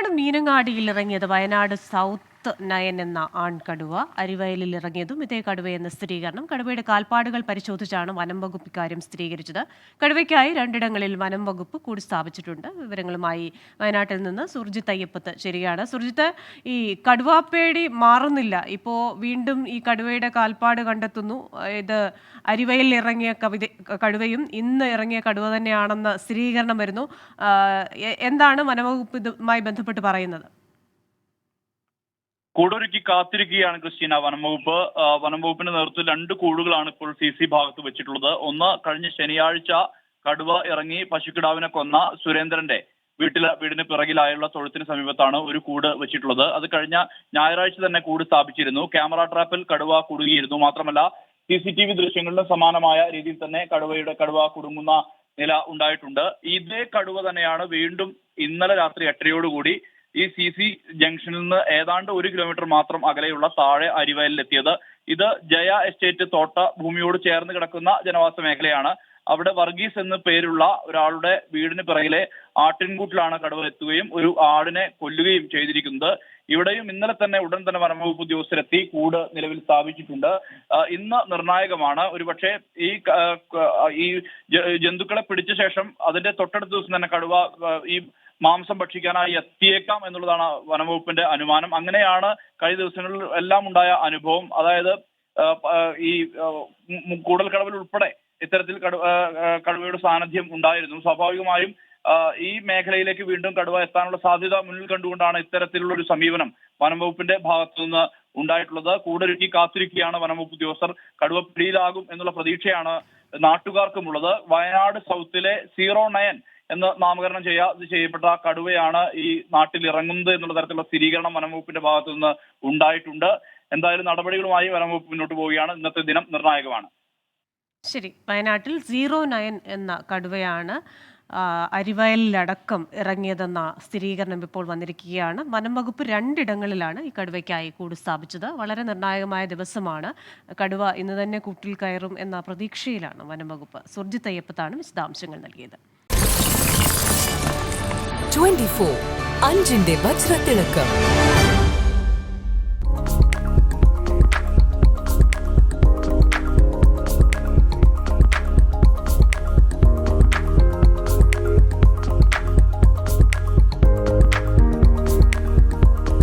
വയനാട് മീനങ്ങാടിയിൽ ഇറങ്ങിയത് Wayanad south nine എന്ന ആൺകടുവ. അരിവയലിൽ ഇറങ്ങിയതും ഇതേ കടുവയെന്ന സ്ഥിരീകരണം. കടുവയുടെ കാൽപ്പാടുകൾ പരിശോധിച്ചാണ് വനം വകുപ്പ് ഇക്കാര്യം സ്ഥിരീകരിച്ചത്. കടുവയ്ക്കായി രണ്ടിടങ്ങളിൽ വനം വകുപ്പ് കൂടി സ്ഥാപിച്ചിട്ടുണ്ട്. വിവരങ്ങളുമായി വയനാട്ടിൽ നിന്ന് സുർജിത്ത് അയ്യപ്പത്ത് ശരിയാണ്. സുർജിത്ത്, ഈ കടുവാപ്പേടി മാറുന്നില്ല. ഇപ്പോൾ വീണ്ടും ഈ കടുവയുടെ കാൽപ്പാട് കണ്ടെത്തുന്നു. ഇത് അരിവയലിൽ ഇറങ്ങിയ കടുവയും ഇന്ന് ഇറങ്ങിയ കടുവ തന്നെയാണെന്ന് സ്ഥിരീകരണം വരുന്നു. എന്താണ് വനംവകുപ്പ് ഇതുമായി ബന്ധപ്പെട്ട് പറയുന്നത്? കൂടൊരുക്കി കാത്തിരിക്കുകയാണ് ക്രിസ്റ്റീന. വനംവകുപ്പിന്റെ നേതൃത്വത്തിൽ 2 കൂടുകളാണ് ഇപ്പോൾ CC ഭാഗത്ത് വെച്ചിട്ടുള്ളത്. ഒന്ന്, കഴിഞ്ഞ ശനിയാഴ്ച കടുവ ഇറങ്ങി പശുക്കിടാവിനെ കൊന്ന സുരേന്ദ്രന്റെ വീടിന് പിറകിലായുള്ള തൊഴുത്തിന് സമീപത്താണ് ഒരു കൂട് വെച്ചിട്ടുള്ളത്. അത് കഴിഞ്ഞ ഞായറാഴ്ച തന്നെ കൂട് സ്ഥാപിച്ചിരുന്നു. ക്യാമറ ട്രാപ്പിൽ കടുവ കുടുങ്ങിയിരുന്നു. മാത്രമല്ല CCTV ദൃശ്യങ്ങളിലും സമാനമായ രീതിയിൽ തന്നെ കടുവ കുടുങ്ങുന്ന നില ഉണ്ടായിട്ടുണ്ട്. ഇതേ കടുവ തന്നെയാണ് വീണ്ടും ഇന്നലെ രാത്രി 8:30യോടുകൂടി ഈ CC ജംഗ്ഷനിൽ നിന്ന് ഏതാണ്ട് 1 കിലോമീറ്റർ മാത്രം അകലെയുള്ള താഴെ അരിവയലിലെത്തിയത്. ഇത് ജയ എസ്റ്റേറ്റ് തോട്ട ഭൂമിയോട് ചേർന്ന് കിടക്കുന്ന ജനവാസ മേഖലയാണ്. അവിടെ വർഗീസ് എന്ന് പേരുള്ള ഒരാളുടെ വീടിന് പിറകിലെ ആട്ടിൻകൂട്ടിലാണ് കടുവ എത്തുകയും ഒരു ആടിനെ കൊല്ലുകയും ചെയ്തിരിക്കുന്നത്. ഇവിടെയും ഇന്നലെ തന്നെ ഉടൻ തന്നെ വനംവകുപ്പ് ഉദ്യോഗസ്ഥരെത്തി കൂട് നിലവിൽ സ്ഥാപിച്ചിട്ടുണ്ട്. ഇന്ന് നിർണായകമാണ്. ഒരുപക്ഷെ ഈ ജന്തുക്കളെ പിടിച്ച ശേഷം അതിന്റെ തൊട്ടടുത്ത ദിവസം തന്നെ കടുവ ഈ മാംസം ഭക്ഷിക്കാനായി എത്തിയേക്കാം എന്നുള്ളതാണ് വനംവകുപ്പിന്റെ അനുമാനം. അങ്ങനെയാണ് കഴിഞ്ഞ ദിവസങ്ങളിൽ എല്ലാം ഉണ്ടായ അനുഭവം. അതായത് ഈ കൂടൽക്കടവിൽ ഉൾപ്പെടെ ഇത്തരത്തിൽ കടുവയുടെ സാന്നിധ്യം ഉണ്ടായിരുന്നു. സ്വാഭാവികമായും ഈ മേഖലയിലേക്ക് വീണ്ടും കടുവ എത്താനുള്ള സാധ്യത മുന്നിൽ കണ്ടുകൊണ്ടാണ് ഇത്തരത്തിലുള്ള ഒരു സമീപനം വനംവകുപ്പിന്റെ ഭാഗത്തു നിന്ന് ഉണ്ടായിട്ടുള്ളത്. കൂടൊരുക്കി കാത്തിരിക്കുകയാണ് വനംവകുപ്പ് ഉദ്യോഗസ്ഥർ. കടുവ പിടിയിലാകും എന്നുള്ള പ്രതീക്ഷയാണ് നാട്ടുകാർക്കുമുള്ളത്. വയനാട് സൗത്തിലെ 09 എന്ന് നാമകരണം ചെയ്യപ്പെട്ട കടുവയാണ് ഈ നാട്ടിൽ ഇറങ്ങുന്നത് എന്നുള്ള തരത്തിലുള്ള സ്ഥിരീകരണം വനംവകുപ്പിന്റെ ഭാഗത്തു നിന്ന് ഉണ്ടായിട്ടുണ്ട്. എന്തായാലും നടപടികളുമായി വനംവകുപ്പ് മുന്നോട്ട് പോവുകയാണ്. ഇന്നത്തെ ദിനം നിർണായകമാണ്. ശരി, വയനാട്ടിൽ 09 എന്ന കടുവയാണ് അരിവയലിലടക്കം ഇറങ്ങിയതെന്ന സ്ഥിരീകരണം ഇപ്പോൾ വന്നിരിക്കുകയാണ്. വനം വകുപ്പ് 2 ഇടങ്ങളിലാണ് ഈ കടുവയ്ക്കായി കൂട് സ്ഥാപിച്ചത്. വളരെ നിർണായകമായ ദിവസമാണ്. കടുവ ഇന്ന് തന്നെ കൂട്ടിൽ കയറും എന്ന പ്രതീക്ഷയിലാണ് വനം വകുപ്പ്. സുർജിത്ത് അയ്യപ്പത്താണ് വിശദാംശങ്ങൾ നൽകിയത്. 24 അഞ്ചിന്റെ വജ്രത്തിളക്കം.